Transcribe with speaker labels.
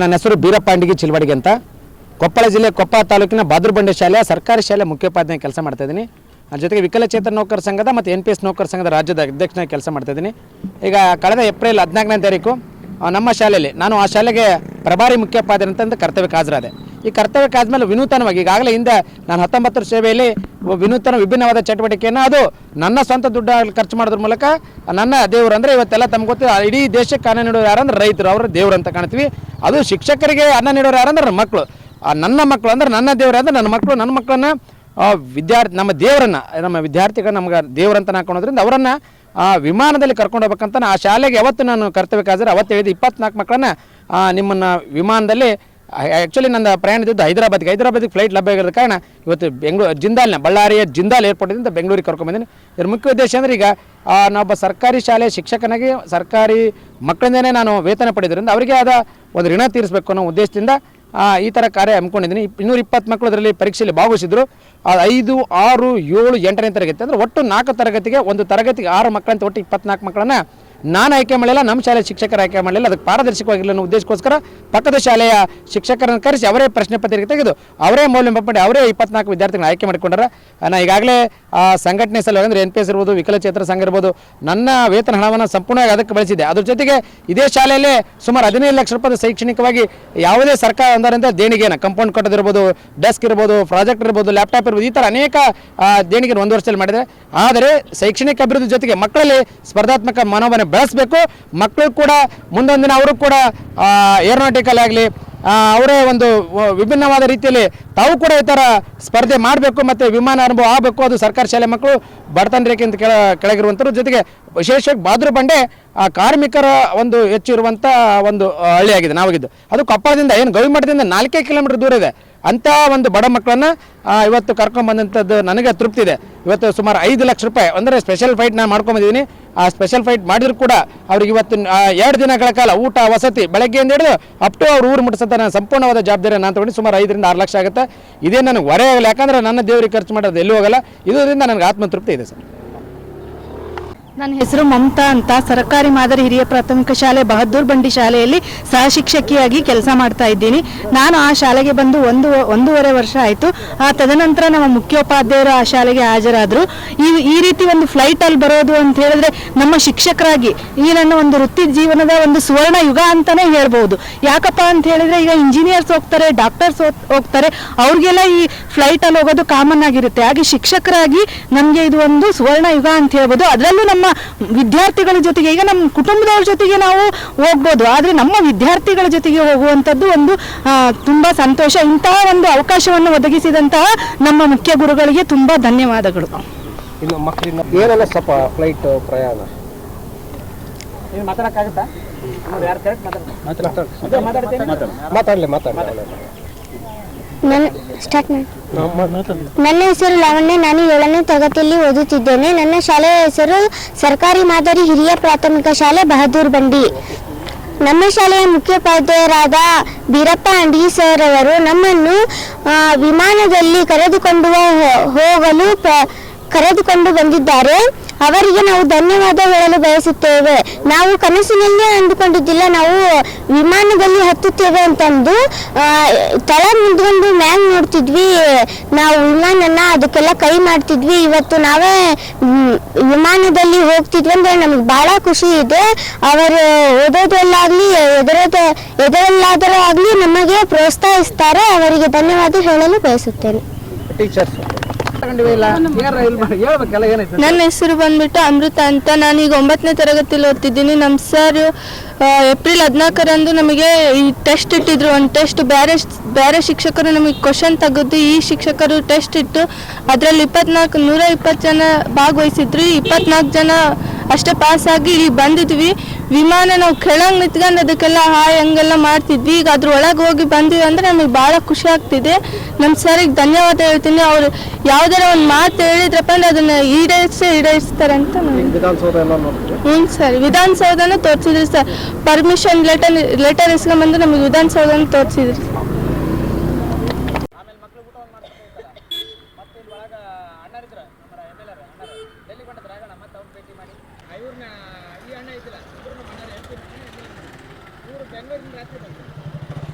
Speaker 1: ನನ್ನ ಹೆಸರು ಬೀರಪ್ಪಾಂಡಿಗೆ ಚಿಲ್ವಡಿಗೆ ಅಂತ ಕೊಪ್ಪಳ ಜಿಲ್ಲೆ ಕೊಪ್ಪ ತಾಲೂಕಿನ ಬಾದ್ರಬಂಡೆ ಶಾಲೆಯ ಸರ್ಕಾರಿ ಶಾಲೆ ಮುಖ್ಯೋಪಾಧ್ಯಾಯ ಕೆಲಸ ಮಾಡ್ತಾ ಇದ್ದೀನಿ. ಜೊತೆಗೆ ವಿಕಲಚೇತನ ನೌಕರ ಸಂಘದ ಮತ್ತು NPS ನೌಕರ ಸಂಘದ ರಾಜ್ಯದ ಅಧ್ಯಕ್ಷನಾಗಿ ಕೆಲಸ ಮಾಡ್ತಾ ಇದ್ದೀನಿ. ಈಗ ಕಳೆದ ಏಪ್ರಿಲ್ 14ನೇ ತಾರೀಕು ನಮ್ಮ ಶಾಲೆಯಲ್ಲಿ ನಾನು ಆ ಶಾಲೆಗೆ ಪ್ರಭಾರಿ ಮುಖ್ಯೋಪಾಧ್ಯಾಯ ಅಂತಂದು ಕರ್ತವ್ಯಕ್ಕೆ ಹಾಜರಾದೆ. ಈ ಕರ್ತವ್ಯಕ್ಕೆ ಆದಮೇಲೆ ವಿನೂತನವಾಗಿ ಈಗಾಗಲೇ ಹಿಂದೆ ನಾನು 19 ವರ್ಷ ಸೇವೆಯಲ್ಲಿ ವಿಭಿನ್ನವಾದ ಚಟುವಟಿಕೆಯನ್ನು ಅದು ನನ್ನ ಸ್ವಂತ ದುಡ್ಡು ಖರ್ಚು ಮಾಡೋದ್ರ ಮೂಲಕ ನನ್ನ ದೇವರು ಅಂದರೆ ಇವತ್ತೆಲ್ಲ ತಮ್ಗೆ ಗೊತ್ತಿಲ್ಲ, ಇಡೀ ದೇಶಕ್ಕೆ ಅನ್ನ ನೀಡೋರು ಯಾರಂದ್ರೆ ರೈತರು, ಅವರು ದೇವರು ಅಂತ ಕಾಣ್ತೀವಿ. ಅದು ಶಿಕ್ಷಕರಿಗೆ ಅನ್ನ ನೀಡೋರು ಯಾರಂದ್ರೆ ಮಕ್ಕಳು, ನನ್ನ ಮಕ್ಕಳು ಅಂದರೆ ನನ್ನ ದೇವರು ಅಂದರೆ ನನ್ನ ಮಕ್ಕಳನ್ನು ನಮ್ಮ ದೇವರನ್ನು ನಮ್ಮ ವಿದ್ಯಾರ್ಥಿಗಳು ನಮ್ಗೆ ದೇವರಂತ ಹಾಕೊಳ್ಳೋದ್ರಿಂದ ಅವರನ್ನು ವಿಮಾನದಲ್ಲಿ ಕರ್ಕೊಂಡು ಹೋಗ್ಬೇಕಂತ ಆ ಶಾಲೆಗೆ ಯಾವತ್ತು ನಾನು ಕರ್ತವ್ಯಕ್ಕೆ ಹಾಜರು ಅವತ್ತು ಹೇಳಿದ 24 ಮಕ್ಕಳನ್ನು ನಿಮ್ಮನ್ನು ವಿಮಾನದಲ್ಲಿ ಆ್ಯಕ್ಚುಲಿ ನನ್ನ ಪ್ರಯಾಣ ಇದ್ದು ಹೈದರಾಬಾದಿಗೆ ಫ್ಲೈಟ್ ಲಭ್ಯ ಆಗಿರೋ ಕಾರಣ ಇವತ್ತು ಬಳ್ಳಾರಿಯ ಜಿಂದಾಲ್ ಏರ್ಪೋರ್ಟಿಂದ ಬೆಂಗಳೂರಿಗೆ ಕರ್ಕೊಂಡ್ಬಂದಿನಿ. ಇದರ ಮುಖ್ಯ ಉದ್ದೇಶ ಅಂದರೆ ಈಗ ನಾನೊಬ್ಬ ಸರ್ಕಾರಿ ಶಾಲೆ ಶಿಕ್ಷಕನಾಗಿ ಸರ್ಕಾರಿ ಮಕ್ಕಳಿಂದನೇ ನಾನು ವೇತನ ಪಡೆಯೋದ್ರಿಂದ ಅವರಿಗೆ ಆದ ಒಂದು ಋಣ ತೀರಿಸಬೇಕು ಅನ್ನೋ ಉದ್ದೇಶದಿಂದ ಈ ಥರ ಕಾರ್ಯ ಹಮ್ಮಿಕೊಂಡಿದ್ದೀನಿ. 220 ಮಕ್ಕಳು ಅದರಲ್ಲಿ ಪರೀಕ್ಷೆಯಲ್ಲಿ ಭಾಗವಹಿಸಿದ್ರು. 5, 6, 7, 8ನೇ ತರಗತಿ ಅಂದರೆ ಒಟ್ಟು 4 ತರಗತಿಗೆ ಒಂದು ತರಗತಿಗೆ 6 ಮಕ್ಕಳಂತ ಒಟ್ಟು 24 ಮಕ್ಕಳನ್ನು ನಾನು ಆಯ್ಕೆ ಮಾಡಲಿಲ್ಲ, ನಮ್ಮ ಶಾಲೆ ಶಿಕ್ಷಕರು ಆಯ್ಕೆ ಮಾಡಲಿಲ್ಲ. ಅದಕ್ಕೆ ಪಾರದರ್ಶಕವಾಗಿಲ್ಲ ಅನ್ನೋ ಉದ್ದೇಶಕ್ಕೋಸ್ಕರ ಪಕ್ಕದ ಶಾಲೆಯ ಶಿಕ್ಷಕರನ್ನು ಕರೆಸಿ ಅವರೇ ಪ್ರಶ್ನೆ ಪತ್ರಿಕೆ ತೆಗೆದು ಅವರೇ ಮೌಲ್ಯಮಾಪನ ಮಾಡಿ ಅವರೇ 24 ವಿದ್ಯಾರ್ಥಿಗಳನ್ನ ಆಯ್ಕೆ ಮಾಡಿಕೊಂಡಾರ. ನಾನು ಈಗಾಗಲೇ ಸಂಘಟನೆ ಸಲುವಾಗಿ ಅಂದರೆ NPS ಇರ್ಬೋದು, ವಿಕಲಚೇತನ ಸಂಘ ಇರ್ಬೋದು, ನನ್ನ ವೇತನ ಹಣವನ್ನು ಸಂಪೂರ್ಣವಾಗಿ ಅದಕ್ಕೆ ಬಳಸಿದೆ. ಅದ್ರ ಜೊತೆಗೆ ಇದೇ ಶಾಲೆಯಲ್ಲೇ ಸುಮಾರು 15 ಲಕ್ಷ ರೂಪಾಯಿ ಶೈಕ್ಷಣಿಕವಾಗಿ ಯಾವುದೇ ಸರ್ಕಾರ ಅಂದರಿಂದ ದೇಣಿಗೆನ ಕಂಪೌಂಡ್ ಕಟ್ಟೋದಿರ್ಬೋದು, ಡೆಸ್ಕ್ ಇರ್ಬೋದು, ಪ್ರಾಜೆಕ್ಟ್ ಇರ್ಬೋದು, ಲ್ಯಾಪ್ಟಾಪ್ ಇರ್ಬೋದು, ಈ ಥರ ಅನೇಕ ದೇಣಿಗೆ 1 ವರ್ಷದಲ್ಲಿ ಮಾಡಿದೆ. ಆದರೆ ಶೈಕ್ಷಣಿಕ ಅಭಿವೃದ್ಧಿ ಜೊತೆಗೆ ಮಕ್ಕಳಲ್ಲಿ ಸ್ಪರ್ಧಾತ್ಮಕ ಮನೋಭಾವನೆ ಬೆಳೆಸಬೇಕು. ಮಕ್ಕಳು ಕೂಡ ಮುಂದೊಂದು ದಿನ ಅವರು ಕೂಡ ಏರೋನಾಟಿಕಲ್ ಆಗಲಿ ಅವರೇ ಒಂದು ವಿಭಿನ್ನವಾದ ರೀತಿಯಲ್ಲಿ ತಾವು ಕೂಡ ಈ ಥರ ಸ್ಪರ್ಧೆ ಮಾಡಬೇಕು ಮತ್ತು ವಿಮಾನ ಅನುಭವ ಆಗಬೇಕು. ಅದು ಸರ್ಕಾರಿ ಶಾಲೆ ಮಕ್ಕಳು ಬಡತನ ರೇಖೆಯಿಂದ ಕೆಳಗಿರುವಂಥವ್ರ ಜೊತೆಗೆ ವಿಶೇಷವಾಗಿ ಬಾದ್ರಬಂಡೆ ಕಾರ್ಮಿಕರ ಒಂದು ಹೆಚ್ಚು ಇರುವಂಥ ಒಂದು ಹಳ್ಳಿಯಾಗಿದೆ ನಾವಾಗಿದ್ದು. ಅದು ಕೊಪ್ಪಳದಿಂದ ಏನು ಗವಿಮಠದಿಂದ 4 ಕಿಲೋಮೀಟರ್ ದೂರ ಇದೆ. ಅಂಥ ಒಂದು ಬಡ ಮಕ್ಕಳನ್ನು ಇವತ್ತು ಕರ್ಕೊಂಡ್ಬಂದಂಥದ್ದು ನನಗೆ ತೃಪ್ತಿ ಇದೆ. ಇವತ್ತು ಸುಮಾರು 5 ಲಕ್ಷ ರೂಪಾಯಿ ಅಂದರೆ ಸ್ಪೆಷಲ್ ಫೈಟ್ ನಾನು ಮಾಡ್ಕೊಂಬಂದಿದ್ದೀನಿ. ಆ ಸ್ಪೆಷಲ್ ಫೈಟ್ ಮಾಡಿದ್ರು ಕೂಡ ಅವ್ರಿಗೆ ಇವತ್ತು 2 ದಿನಗಳ ಕಾಲ ಊಟ ವಸತಿ ಬೆಳಗ್ಗೆಯಿಂದ ಹಿಡಿದು ಅಪ್ ಟು ಅವ್ರ ಊರು ಮುಟ್ಟಿಸಂತ ನಾನು ಸಂಪೂರ್ಣವಾದ ಜವಾಬ್ದಾರಿ ನಾನು ತೊಗೊಂಡು ಸುಮಾರು 5 ರಿಂದ 6 ಲಕ್ಷ ಆಗುತ್ತೆ. ಇದೇ ನನಗೆ ಹೊರೆ ಆಗಲ್ಲ, ಯಾಕಂದರೆ ನನ್ನ ದೇವರಿಗೆ ಖರ್ಚು ಮಾಡೋದು ಎಲ್ಲೂ ಹೋಗಲ್ಲ. ಇದರಿಂದ ನನಗೆ ಆತ್ಮತೃಪ್ತಿ ಇದೆ ಸರ್.
Speaker 2: ನನ್ನ ಹೆಸರು ಮಮತಾ ಅಂತ, ಸರ್ಕಾರಿ ಮಾದರಿ ಹಿರಿಯ ಪ್ರಾಥಮಿಕ ಶಾಲೆ ಬಹದ್ದೂರ್ ಬಂಡಿ ಶಾಲೆಯಲ್ಲಿ ಸಹ ಶಿಕ್ಷಕಿಯಾಗಿ ಕೆಲಸ ಮಾಡ್ತಾ ಇದ್ದೀನಿ. ನಾನು ಆ ಶಾಲೆಗೆ ಬಂದು ಒಂದೂವರೆ ವರ್ಷ ಆಯಿತು. ತದನಂತರ ನಮ್ಮ ಮುಖ್ಯೋಪಾಧ್ಯಾಯರು ಆ ಶಾಲೆಗೆ ಹಾಜರಾದರು. ಈ ರೀತಿ ಒಂದು ಫ್ಲೈಟಲ್ಲಿ ಬರೋದು ಅಂತ ಹೇಳಿದ್ರೆ ನಮ್ಮ ಶಿಕ್ಷಕರಾಗಿ ಈ ನನ್ನ ಒಂದು ವೃತ್ತಿ ಜೀವನದ ಒಂದು ಸುವರ್ಣ ಯುಗ ಅಂತಲೇ ಹೇಳ್ಬೋದು. ಯಾಕಪ್ಪ ಅಂತ ಹೇಳಿದ್ರೆ ಈಗ ಇಂಜಿನಿಯರ್ಸ್ ಹೋಗ್ತಾರೆ, ಡಾಕ್ಟರ್ಸ್ ಹೋಗ್ತಾರೆ, ಅವ್ರಿಗೆಲ್ಲ ಈ ಫ್ಲೈಟಲ್ಲಿ ಹೋಗೋದು ಕಾಮನ್ ಆಗಿರುತ್ತೆ. ಹಾಗೆ ಶಿಕ್ಷಕರಾಗಿ ನಮಗೆ ಇದು ಒಂದು ಸುವರ್ಣ ಯುಗ ಅಂತ ಹೇಳ್ಬೋದು. ಅದರಲ್ಲೂ ನಮ್ಮ ವಿದ್ಯಾರ್ಥಿಗಳ ಜೊತೆಗೆ ಈಗ ನಮ್ಮ ಕುಟುಂಬದವ್ರ ಜೊತೆಗೆ ನಾವು ಹೋಗ್ಬೋದು, ಆದರೆ ನಮ್ಮ ವಿದ್ಯಾರ್ಥಿಗಳ ಜೊತೆಗೆ ಹೋಗುವಂಥದ್ದು ಒಂದು ತುಂಬ ಸಂತೋಷ. ಇಂತಹ ಒಂದು ಅವಕಾಶವನ್ನು ಒದಗಿಸಿದಂತಹ ನಮ್ಮ ಮುಖ್ಯ ಗುರುಗಳಿಗೆ ತುಂಬ ಧನ್ಯವಾದಗಳು.
Speaker 3: ಇನ್ನು ಮಕ್ಕಳಿಂದ ಏನೆಲ್ಲ ಸ್ವಲ್ಪ ಫ್ಲೈಟ್ ಪ್ರಯಾಣ ಮಾತಾಡಲಿ
Speaker 4: ನನ್ನ ಹೆಸರು ಲಾವಣ್ಯ. ನಾನು 7ನೇ ತರಗತಿಯಲ್ಲಿ ಓದುತ್ತಿದ್ದೇನೆ. ನನ್ನ ಶಾಲೆಯ ಹೆಸರು ಸರ್ಕಾರಿ ಮಾದರಿ ಹಿರಿಯ ಪ್ರಾಥಮಿಕ ಶಾಲೆ ಬಹದ್ದೂರ್ ಬಂಡಿ. ನಮ್ಮ ಶಾಲೆಯ ಮುಖ್ಯೋಪಾಧ್ಯಾಯರಾದ ಬೀರಪ್ಪ ಅಂಡಿಗಿ ಸರ್ ಅವರು ನಮ್ಮನ್ನು ವಿಮಾನದಲ್ಲಿ ಕರೆದುಕೊಂಡು ಬಂದಿದ್ದಾರೆ. ಅವರಿಗೆ ನಾವು ಧನ್ಯವಾದ ಹೇಳಲು ಬಯಸುತ್ತೇವೆ. ನಾವು ಕನಸಿನಲ್ಲೇ ಅಂದುಕೊಂಡಿದ್ದಿಲ್ಲ ನಾವು ವಿಮಾನದಲ್ಲಿ ಹತ್ತುತ್ತೇವೆ ಅಂತಂದು. ತಳ ನಿಂತ್ಕೊಂಡು ಮ್ಯಾಗ್ ನೋಡ್ತಿದ್ವಿ ನಾವು ವಿಮಾನನ, ಅದಕ್ಕೆಲ್ಲ ಕೈ ಮಾಡ್ತಿದ್ವಿ. ಇವತ್ತು ನಾವೇ ವಿಮಾನದಲ್ಲಿ ಹೋಗ್ತಿದ್ವಿ ಅಂದರೆ ನಮಗೆ ಭಾಳ ಖುಷಿ ಇದೆ. ಅವರು ಓದೋದಲ್ಲಾಗಲಿ ಎದರಲ್ಲಾದರೂ ಆಗಲಿ ನಮಗೆ ಪ್ರೋತ್ಸಾಹಿಸ್ತಾರೆ. ಅವರಿಗೆ ಧನ್ಯವಾದ ಹೇಳಲು ಬಯಸುತ್ತೇನೆ.
Speaker 3: ಟೀಚರ್ಸ್
Speaker 2: ನನ್ನ ಹೆಸರು ಬಂದ್ಬಿಟ್ಟು ಅಮೃತ ಅಂತ. ನಾನೀಗ 9ನೇ ತರಗತಿಯಲ್ಲಿ ಓದ್ತಿದ್ದೀನಿ. ನಮ್ಮ ಸರ್ ಏಪ್ರಿಲ್ 14ರಂದು ನಮಗೆ ಈ ಟೆಸ್ಟ್ ಇಟ್ಟಿದ್ರು. ಒಂದು ಟೆಸ್ಟ್ ಬೇರೆ ಶಿಕ್ಷಕರು ನಮಗೆ ಕ್ವಶನ್ ತೆಗೆದು ಈ ಶಿಕ್ಷಕರು ಟೆಸ್ಟ್ ಇಟ್ಟು ಅದರಲ್ಲಿ 120 ಜನ ಭಾಗವಹಿಸಿದ್ರು. 24 ಜನ ಅಷ್ಟೇ ಪಾಸಾಗಿ ಇಲ್ಲಿ ಬಂದಿದ್ವಿ. ವಿಮಾನ ನಾವು ಕೆಳಗೆ ನಿಂತ್ಕೊಂಡು ಅದಕ್ಕೆಲ್ಲ ಹಾಯ್ ಹಂಗೆಲ್ಲ ಮಾಡ್ತಿದ್ವಿ. ಈಗ ಅದ್ರ ಒಳಗೆ ಹೋಗಿ ಬಂದಿವಿ ಅಂದರೆ ನಮಗೆ ಭಾಳ ಖುಷಿ ಆಗ್ತಿದೆ. ನಮ್ಮ ಸರಿಗೆ ಧನ್ಯವಾದ ಹೇಳ್ತೀನಿ. ಅವರು ಯಾವುದಾರ ಒಂದು ಮಾತು ಹೇಳಿದ್ರಪ್ಪ ಅಂದರೆ ಅದನ್ನು ಈಡೇರಿಸ್ತಾರೆ ಅಂತ. ಹ್ಞೂ ಸರ್, ವಿಧಾನಸೌಧನ ತೋರಿಸಿದ್ರಿ ಸರ್. ಪರ್ಮಿಷನ್ ಲೆಟರ್ ಇಸ್ಕೊಂಬಂದು ನಮಗೆ ವಿಧಾನಸೌಧನ ತೋರಿಸಿದ್ರಿ.
Speaker 1: ಬೆಂಗಳೂರಿನ ರಾತ್ರಿ ಬಂದರು.